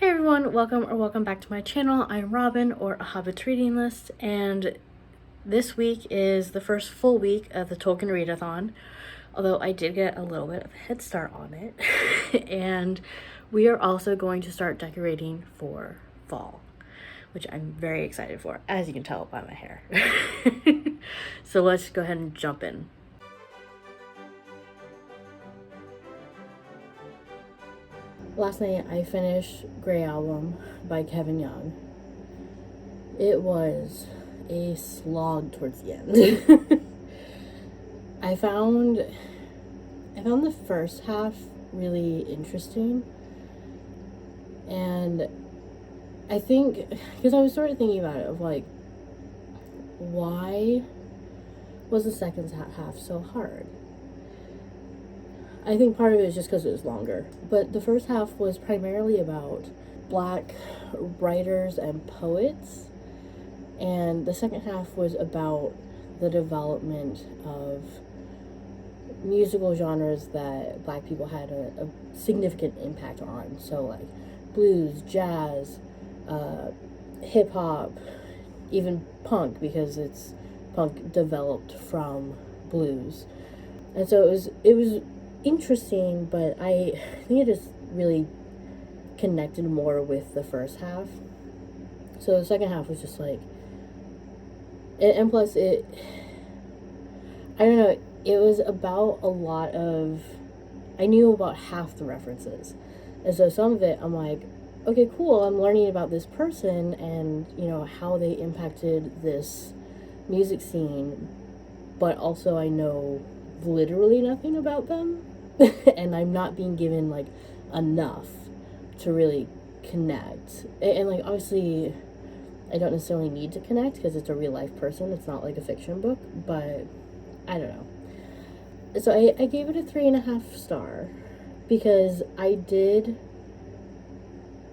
Hey everyone, welcome back to my channel. I'm Robin, or A Hobbit's Reading List, and this week is the first full week of the Tolkien READATHON, although I did get a little bit of a head start on it. And we are also going to start decorating for fall, which I'm very excited for, as you can tell by my hair. So let's go ahead and jump in. Last night I finished Grey Album by Kevin Young. It was a slog towards the end. I found the first half really interesting, and I think because I was sort of thinking about it of like, why was the second half so hard? I think part of it is just because it was longer, but the first half was primarily about Black writers and poets, and the second half was about the development of musical genres that Black people had a significant impact on. So like blues, jazz, hip-hop, even punk, because punk developed from blues. And so it was interesting, but I think it just really connected more with the first half. So the second half was just like, and plus I don't know, it was about a lot of, I knew about half the references, and so some of it I'm like, okay, cool, I'm learning about this person and, you know, how they impacted this music scene, but also I know literally nothing about them. And I'm not being given like enough to really connect. And like, obviously I don't necessarily need to connect because it's a real life person, it's not like a fiction book, but I don't know. So I gave it a 3.5 star because I did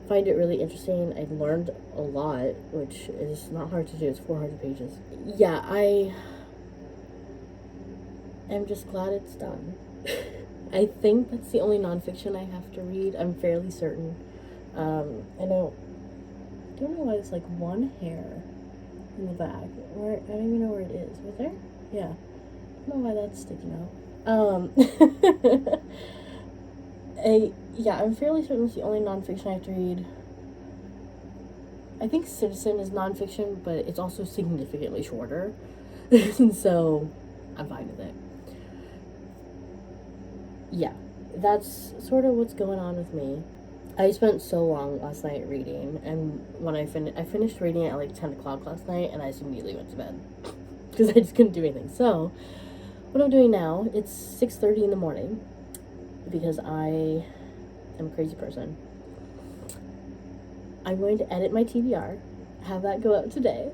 find it really interesting. I learned a lot, which is not hard to do. It's 400 pages. Yeah, I am just glad it's done. I think that's the only nonfiction I have to read. I'm fairly certain. I don't know why there's like one hair in the back. I don't even know where it is. Right there? Yeah. I don't know why that's sticking out. I'm fairly certain it's the only nonfiction I have to read. I think Citizen is nonfiction, but it's also significantly shorter. So I'm fine with it. Yeah, that's sort of what's going on with me. I spent so long last night reading, and when I finished reading at like 10 o'clock last night, and I just immediately went to bed because I just couldn't do anything. So what I'm doing now, it's 6:30 in the morning because I am a crazy person. I'm going to edit my TBR, have that go out today,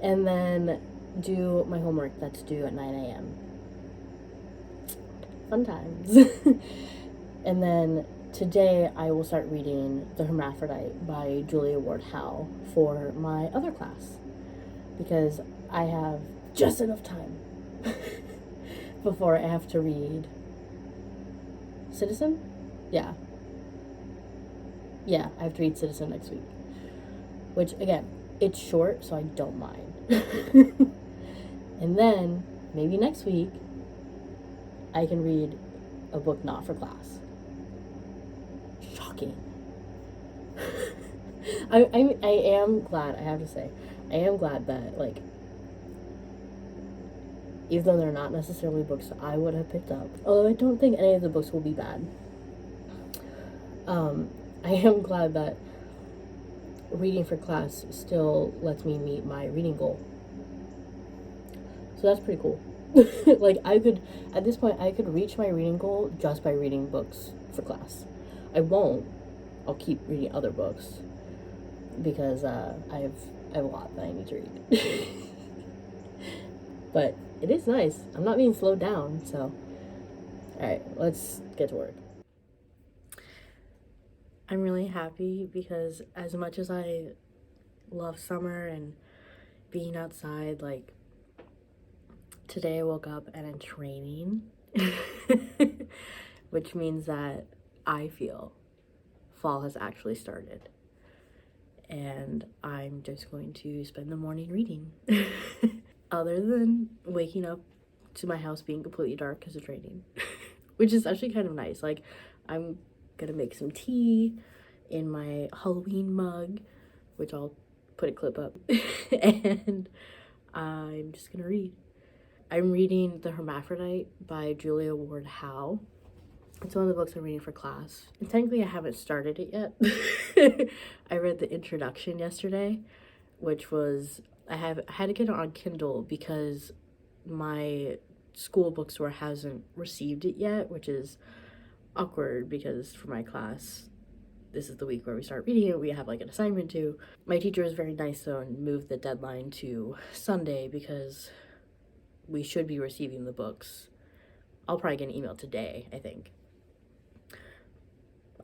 and then do my homework that's due at 9 a.m. Fun times. And then today I will start reading The Hermaphrodite by Julia Ward Howe for my other class, because I have just enough time before I have to read Citizen? Yeah, I have to read Citizen next week, which again, it's short, so I don't mind. And then maybe next week I can read a book not for class. Shocking. I am glad, I have to say, I am glad that, like, even though they're not necessarily books I would have picked up, although I don't think any of the books will be bad, I am glad that reading for class still lets me meet my reading goal. So that's pretty cool. Like, at this point, I could reach my reading goal just by reading books for class. I won't. I'll keep reading other books because I have a lot that I need to read. But it is nice. I'm not being slowed down, so. Alright, let's get to work. I'm really happy because as much as I love summer and being outside, like, today I woke up and it's raining, which means that I feel fall has actually started. And I'm just going to spend the morning reading. Other than waking up to my house being completely dark because it's raining. Which is actually kind of nice. Like, I'm gonna make some tea in my Halloween mug, which I'll put a clip up. And I'm just gonna read. I'm reading The Hermaphrodite by Julia Ward Howe. It's one of the books I'm reading for class. And technically I haven't started it yet. I read the introduction yesterday, which was, I had to get it on Kindle because my school bookstore hasn't received it yet, which is awkward because for my class, this is the week where we start reading it. We have like an assignment to. My teacher was very nice though and moved the deadline to Sunday because we should be receiving the books. I'll probably get an email today, I think.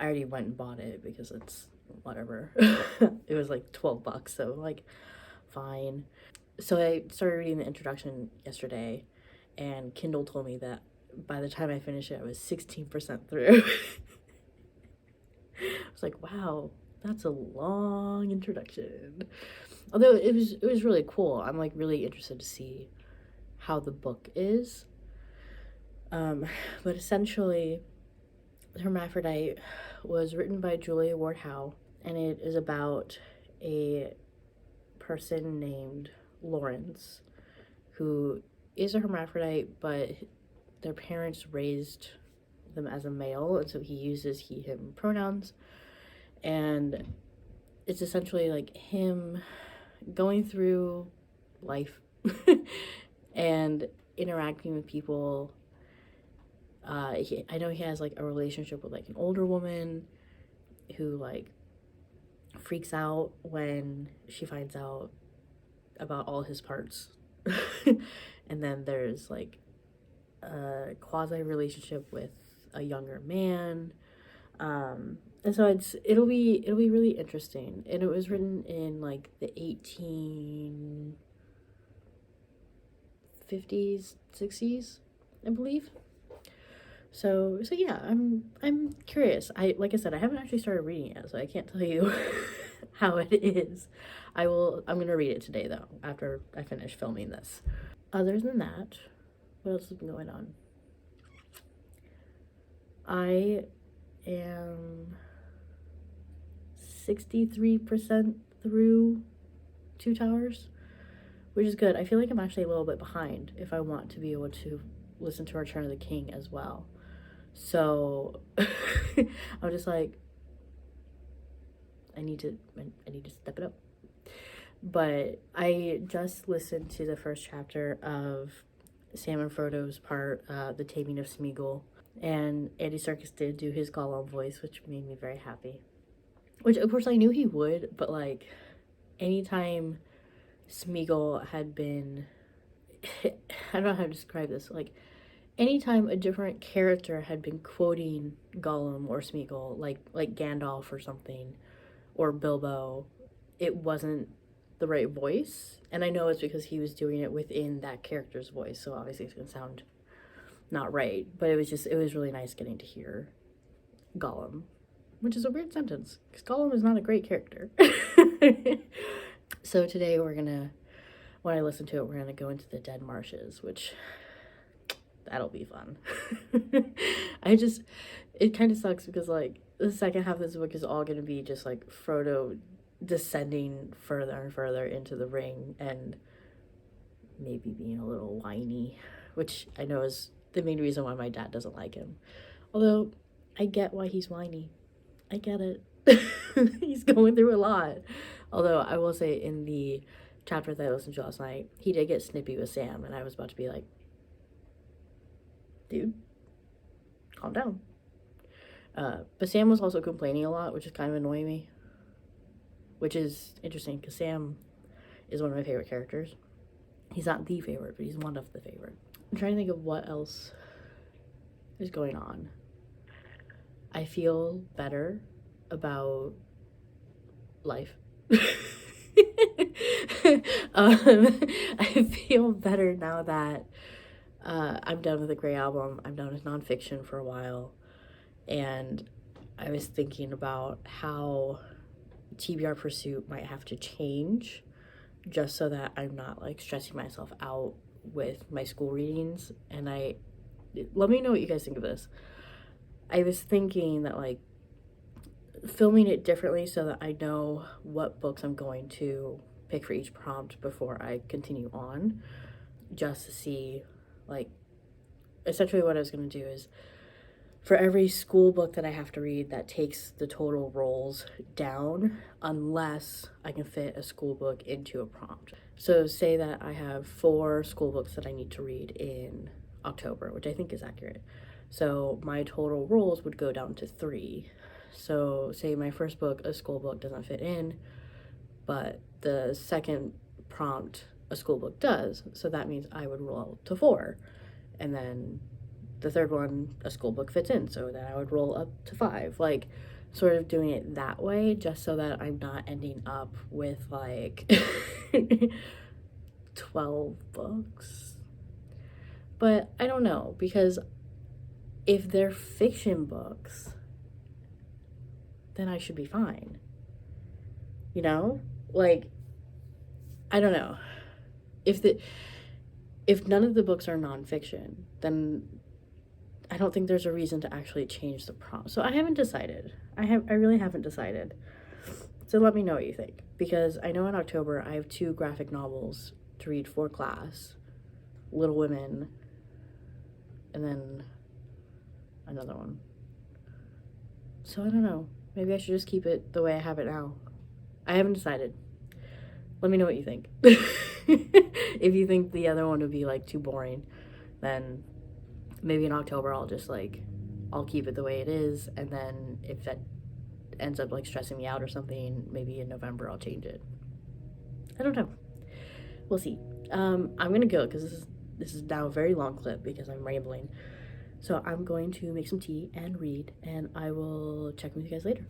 I already went and bought it because it's whatever. It was like $12, so like fine. So I started reading the introduction yesterday, and Kindle told me that by the time I finished it, I was 16% through. I was like, wow, that's a long introduction. Although it was really cool. I'm like really interested to see how the book is. But essentially, Hermaphrodite was written by Julia Ward Howe, and it is about a person named Lawrence who is a hermaphrodite, but their parents raised them as a male, and so he uses he him pronouns. And it's essentially like him going through life and interacting with people. I know he has like a relationship with like an older woman who like freaks out when she finds out about all his parts. And then there's like a quasi relationship with a younger man. And so it'll be really interesting. And it was written in like the 1850s, 60s, I believe. So yeah, I'm curious. Like I said, I haven't actually started reading it, so I can't tell you how it is. I'm gonna read it today though, after I finish filming this. Other than that, what else has been going on? I am 63% through Two Towers, which is good. I feel like I'm actually a little bit behind if I want to be able to listen to Return of the King as well. So I'm just like, I need to step it up. But I just listened to the first chapter of Sam and Frodo's part, The Taming of Smeagol, and Andy Serkis did do his Gollum voice, which made me very happy. Which, of course, I knew he would, but, like, anytime Smeagol had been... I don't know how to describe this. Like, anytime a different character had been quoting Gollum or Smeagol, like Gandalf or something, or Bilbo, it wasn't the right voice. And I know it's because he was doing it within that character's voice, so obviously it's gonna sound not right. But it was really nice getting to hear Gollum, which is a weird sentence, because Gollum is not a great character. So today when I listen to it, we're gonna go into the Dead Marshes, which... that'll be fun. It kind of sucks because, like, the second half of this book is all going to be just, like, Frodo descending further and further into the ring and maybe being a little whiny, which I know is the main reason why my dad doesn't like him. Although, I get why he's whiny. I get it. He's going through a lot. Although, I will say, in the chapter that I listened to last night, he did get snippy with Sam, and I was about to be like, dude, calm down. But Sam was also complaining a lot, which is kind of annoying me. Which is interesting, because Sam is one of my favorite characters. He's not the favorite, but he's one of the favorite. I'm trying to think of what else is going on. I feel better about life. I feel better now that I'm done with the Grey Album. I'm done with nonfiction for a while, and I was thinking about how TBR Pursuit might have to change just so that I'm not like stressing myself out with my school readings. And let me know what you guys think of this. I was thinking that like filming it differently so that I know what books I'm going to pick for each prompt before I continue on, just to see, like, essentially what I was going to do is for every school book that I have to read, that takes the total rolls down unless I can fit a school book into a prompt. So say that I have 4 school books that I need to read in October, which I think is accurate. So my total rolls would go down to 3. So say my first book, a school book, doesn't fit in, but the second prompt, a school book does. So that means I would roll to 4. And then the third one, a school book fits in, so that I would roll up to 5. Like, sort of doing it that way, just so that I'm not ending up with, like, 12 books. But I don't know, because if they're fiction books, then I should be fine. You know? Like, I don't know. If none of the books are nonfiction, then I don't think there's a reason to actually change the prompt. So I haven't decided. I really haven't decided. So let me know what you think. Because I know in October I have 2 graphic novels to read for class. Little Women, and then another one. So I don't know. Maybe I should just keep it the way I have it now. I haven't decided. Let me know what you think. If you think the other one would be like too boring, then maybe in October I'll keep it the way it is, and then if that ends up like stressing me out or something, maybe in November I'll change it. I don't know. We'll see. I'm gonna go because this is now a very long clip because I'm rambling. So I'm going to make some tea and read, and I will check with you guys later.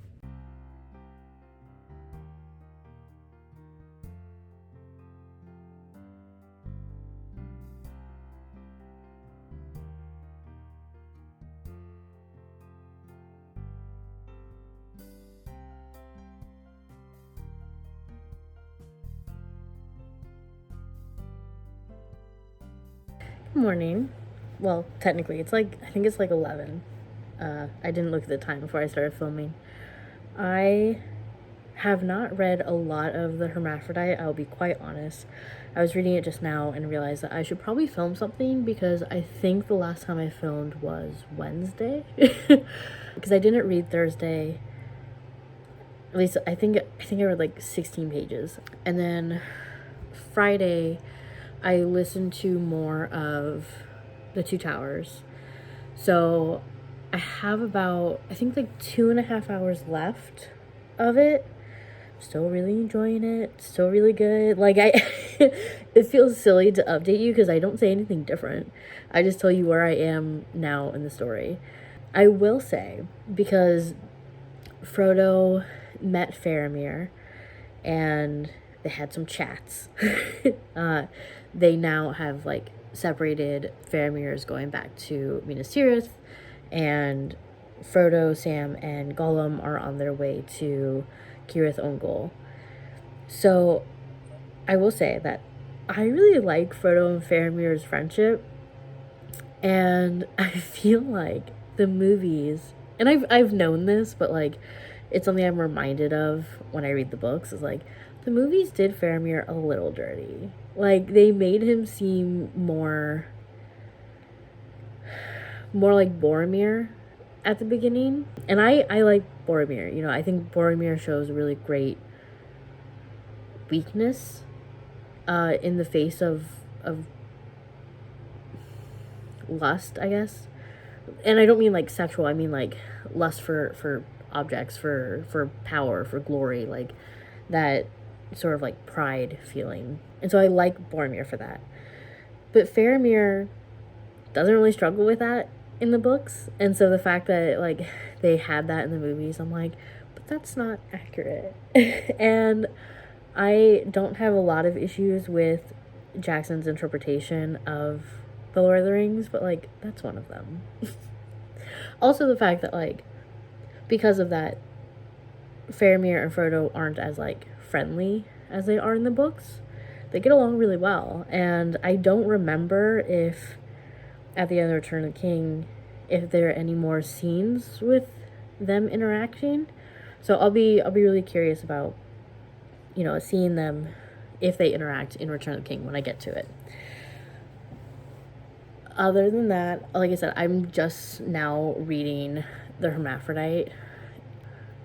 Good morning. Well, technically, I think it's like 11. I didn't look at the time before I started filming. I have not read a lot of the Hermaphrodite, I'll be quite honest. I was reading it just now and realized that I should probably film something because I think the last time I filmed was Wednesday. Because I didn't read Thursday. At least I think I read like 16 pages. And then Friday I listened to more of The Two Towers. So I have about, I think like 2.5 hours left of it. Still really enjoying it. Still really good. Like it feels silly to update you because I don't say anything different. I just tell you where I am now in the story. I will say, because Frodo met Faramir and they had some chats. They now have like separated. Faramir is going back to Minas Tirith, and Frodo, Sam, and Gollum are on their way to Cirith Ungol. So I will say that I really like Frodo and Faramir's friendship, and I feel like the movies, and I've known this, but like it's something I'm reminded of when I read the books, is like the movies did Faramir a little dirty. Like they made him seem more like Boromir at the beginning. And I like Boromir. You know, I think Boromir shows a really great weakness in the face of lust, I guess. And I don't mean like sexual, I mean like lust for objects, for power, for glory, like that sort of like pride feeling. And so I like Boromir for that. But Faramir doesn't really struggle with that in the books. And so the fact that like they had that in the movies, I'm like, but that's not accurate. And I don't have a lot of issues with Jackson's interpretation of The Lord of the Rings, but like that's one of them. Also the fact that like because of that, Faramir and Frodo aren't as, like, friendly as they are in the books. They get along really well, and I don't remember if at the end of Return of the King, if there are any more scenes with them interacting. So I'll be really curious about, you know, seeing them if they interact in Return of the King when I get to it. Other than that, like I said, I'm just now reading the Hermaphrodite,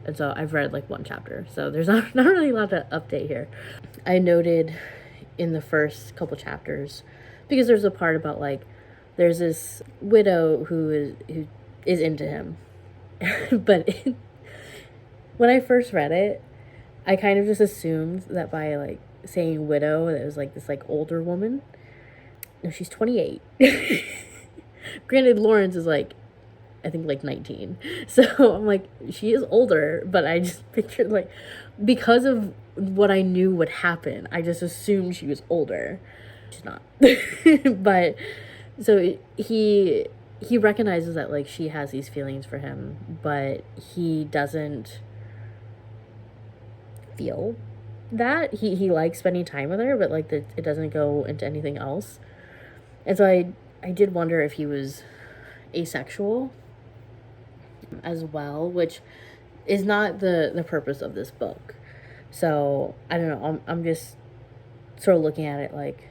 and so I've read like one chapter, so there's not really a lot to update here. I noted in the first couple chapters, because there's a part about, like, there's this widow who is into him. But when I first read it, I kind of just assumed that by, like, saying widow, that it was, like, this, like, older woman. No, she's 28. Granted, Lawrence is, like, I think, like, 19. So I'm like, she is older, but I just pictured, like, because of what I knew would happen, I just assumed she was older. She's not. But so he recognizes that, like, she has these feelings for him, but he doesn't feel that. He likes spending time with her, but, like, it doesn't go into anything else. And so I did wonder if he was asexual as well, which is not the purpose of this book. So I don't know, I'm just sort of looking at it like,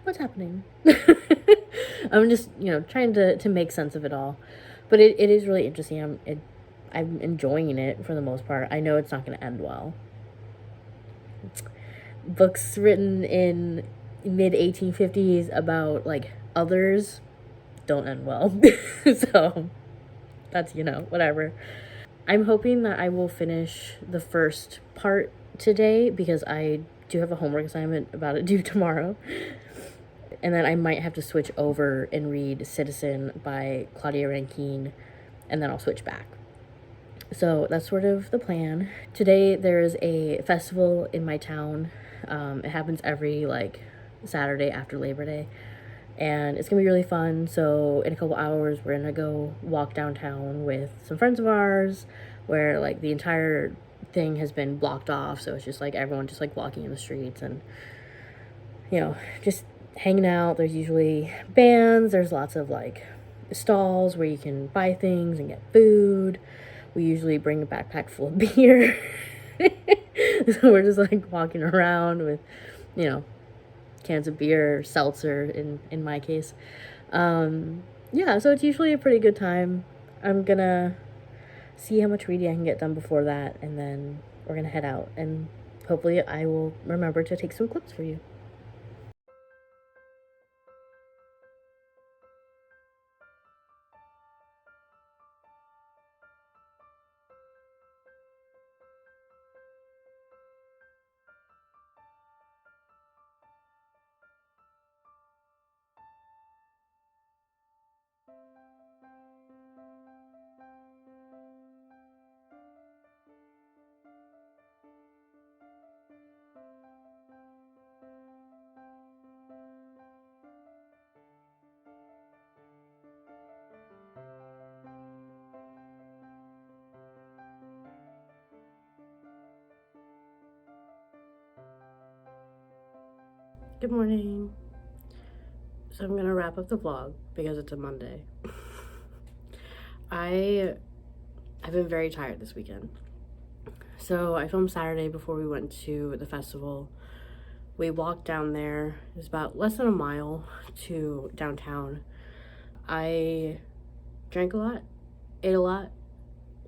what's happening? I'm just, you know, trying to make sense of it all. But it is really interesting. I'm enjoying it for the most part. I know it's not going to end well. Books written in mid 1850s about, like, others don't end well. So that's, you know, whatever. I'm hoping that I will finish the first part today, because I do have a homework assignment about it due tomorrow. And then I might have to switch over and read Citizen by Claudia Rankine, and then I'll switch back. So that's sort of the plan. Today there's a festival in my town. It happens every, like, Saturday after Labor Day, and it's gonna be really fun. So in a couple hours we're gonna go walk downtown with some friends of ours, where, like, the entire thing has been blocked off, so it's just, like, everyone just, like, walking in the streets and, you know, just hanging out. There's usually bands, there's lots of, like, stalls where you can buy things and get food. We usually bring a backpack full of beer. So we're just, like, walking around with, you know, cans of beer, seltzer in my case. Yeah, so it's usually a pretty good time. I'm gonna see how much reading I can get done before that, and then we're gonna head out, and hopefully I will remember to take some clips for you. Good morning. So I'm gonna wrap up the vlog because it's a Monday. I've been very tired this weekend. So I filmed Saturday before we went to the festival. We walked down there. It was about less than a mile to downtown. I drank a lot, ate a lot,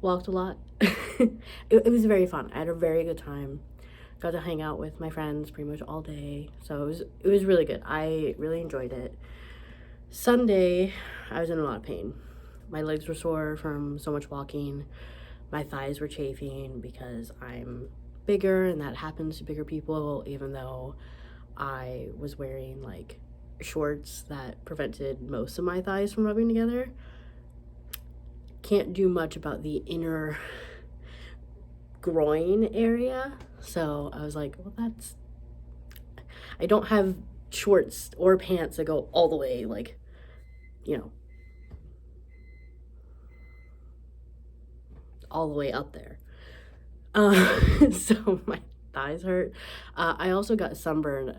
walked a lot. It was very fun. I had a very good time. Got to hang out with my friends pretty much all day. So it was really good. I really enjoyed it. Sunday, I was in a lot of pain. My legs were sore from so much walking. My thighs were chafing because I'm bigger, and that happens to bigger people, even though I was wearing, like, shorts that prevented most of my thighs from rubbing together. Can't do much about the inner groin area. So I was like, well, I don't have shorts or pants that go all the way, like, you know, all the way up there. So my thighs hurt. I also got sunburned.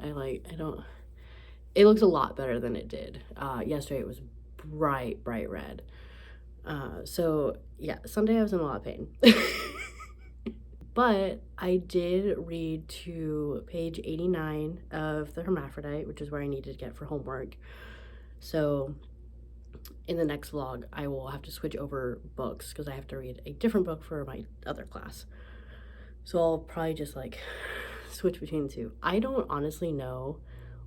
It looks a lot better than it did. Yesterday it was bright red. So yeah, Sunday I was in a lot of pain. But I did read to page 89 of the Hermaphrodite, which is where I needed to get for homework. So in the next vlog, I will have to switch over books because I have to read a different book for my other class. So I'll probably just like switch between the two. I don't honestly know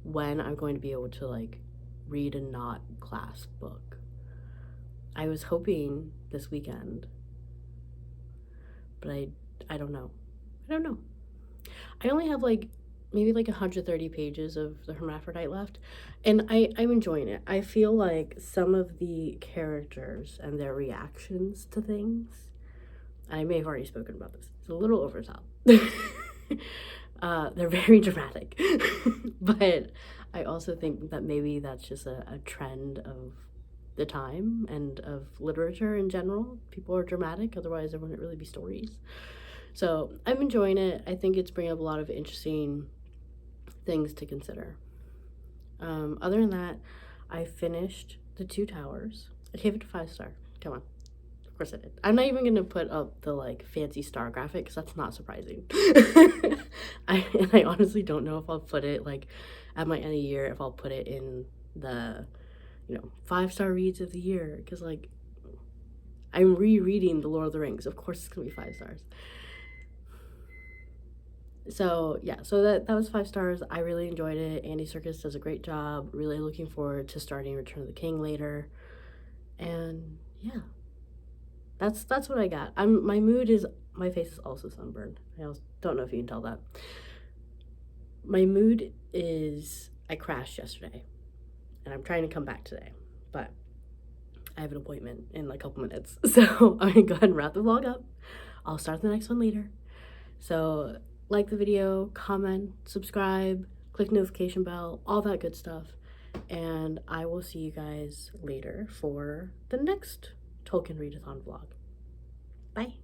when I'm going to be able to like read a not class book. I was hoping this weekend, but I don't know. I only have like maybe like 130 pages of the Hermaphrodite left, and I'm enjoying it. I feel like some of the characters and their reactions to things, I may have already spoken about this, it's a little over the top. They're very dramatic. But I also think that maybe that's just a trend of the time and of literature in general. People are dramatic, otherwise there wouldn't really be stories. So I'm enjoying it. I think it's bringing up a lot of interesting things to consider. Other than that, I finished The Two Towers. I gave it a 5-star. Come on. Of course I did. I'm not even going to put up the like fancy star graphic because that's not surprising. I honestly don't know if I'll put it like at my end of year, if I'll put it in the 5-star reads of the year, because like I'm rereading The Lord of the Rings. Of course it's gonna be 5 stars. So yeah, so that was 5 stars. I really enjoyed it. Andy Serkis does a great job. Really looking forward to starting Return of the King later. And yeah, that's what I got. My face is also sunburned. I also don't know if you can tell that. My mood is, I crashed yesterday and I'm trying to come back today, but I have an appointment in like a couple minutes. So I'm gonna go ahead and wrap the vlog up. I'll start the next one later. So like the video, comment, subscribe, click notification bell, all that good stuff. And I will see you guys later for the next Tolkien Readathon vlog. Bye.